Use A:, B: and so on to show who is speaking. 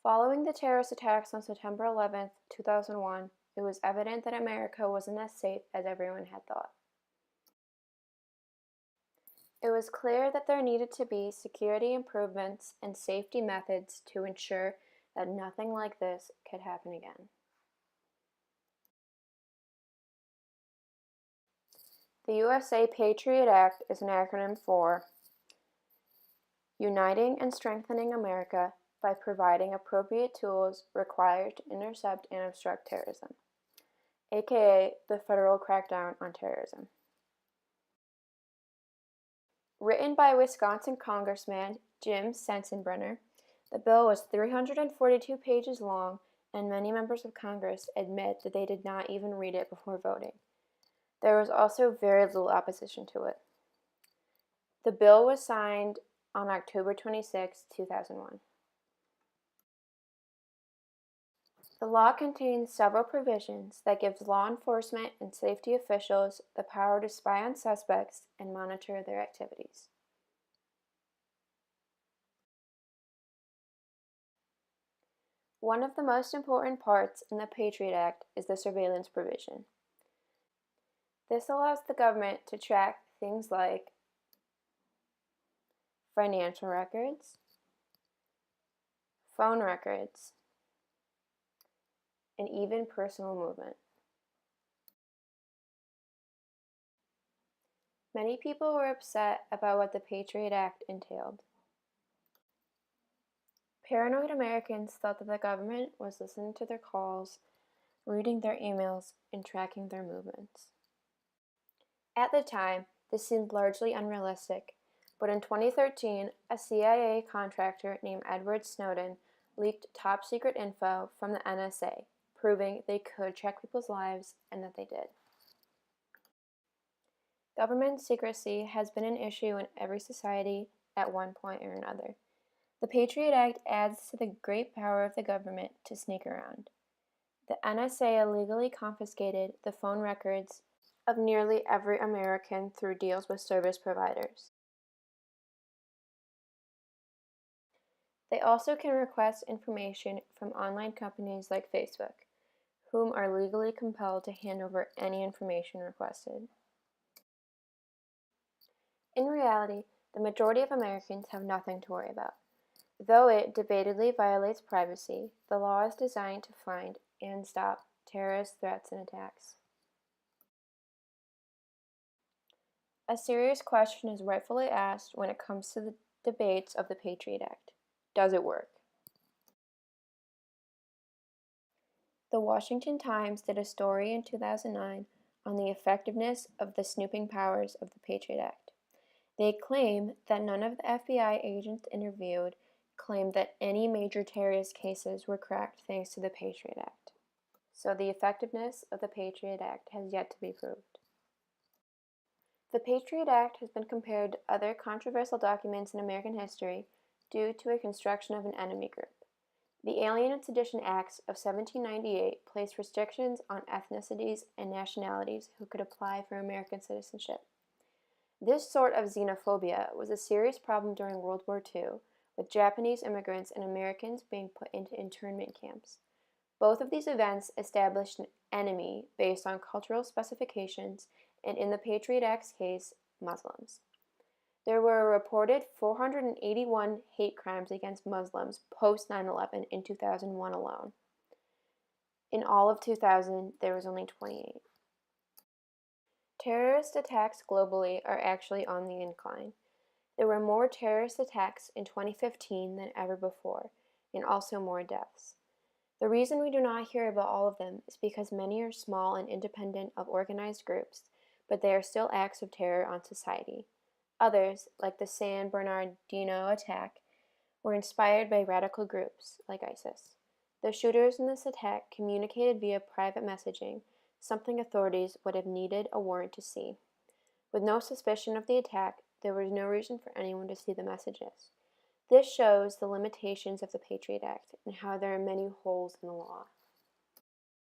A: Following the terrorist attacks on September 11, 2001, it was evident that America wasn't as safe as everyone had thought. It was clear that there needed to be security improvements and safety methods to ensure that nothing like this could happen again. The USA Patriot Act is an acronym for Uniting and Strengthening America by Providing Appropriate Tools Required to Intercept and Obstruct Terrorism, aka the Federal Crackdown on Terrorism. Written by Wisconsin Congressman Jim Sensenbrenner, the bill was 342 pages long, and many members of Congress admit that they did not even read it before voting. There was also very little opposition to it. The bill was signed on October 26, 2001. The law contains several provisions that gives law enforcement and safety officials the power to spy on suspects and monitor their activities. One of the most important parts in the Patriot Act is the surveillance provision. This allows the government to track things like financial records, phone records, and even personal movement. Many people were upset about what the Patriot Act entailed. Paranoid Americans thought that the government was listening to their calls, reading their emails, and tracking their movements. At the time, this seemed largely unrealistic, but in 2013, a CIA contractor named Edward Snowden leaked top-secret info from the NSA, proving they could track people's lives, and that they did. Government secrecy has been an issue in every society at one point or another. The Patriot Act adds to the great power of the government to sneak around. The NSA illegally confiscated the phone records of nearly every American through deals with service providers. They also can request information from online companies like Facebook, whom are legally compelled to hand over any information requested. In reality, the majority of Americans have nothing to worry about. Though it debatedly violates privacy, the law is designed to find and stop terrorist threats and attacks. A serious question is rightfully asked when it comes to the debates of the Patriot Act. Does it work? The Washington Times did a story in 2009 on the effectiveness of the snooping powers of the Patriot Act. They claim that none of the FBI agents interviewed claimed that any major terrorist cases were cracked thanks to the Patriot Act. So the effectiveness of the Patriot Act has yet to be proved. The Patriot Act has been compared to other controversial documents in American history due to a construction of an enemy group. The Alien and Sedition Acts of 1798 placed restrictions on ethnicities and nationalities who could apply for American citizenship. This sort of xenophobia was a serious problem during World War II, with Japanese immigrants and Americans being put into internment camps. Both of these events established an enemy based on cultural specifications, and in the Patriot Act's case, Muslims. There were a reported 481 hate crimes against Muslims post 9/11 in 2001 alone. In all of 2000, there was only 28. Terrorist attacks globally are actually on the incline. There were more terrorist attacks in 2015 than ever before, and also more deaths. The reason we do not hear about all of them is because many are small and independent of organized groups, but they are still acts of terror on society. Others, like the San Bernardino attack, were inspired by radical groups like ISIS. The shooters in this attack communicated via private messaging, something authorities would have needed a warrant to see. With no suspicion of the attack, there was no reason for anyone to see the messages. This shows the limitations of the Patriot Act and how there are many holes in the law.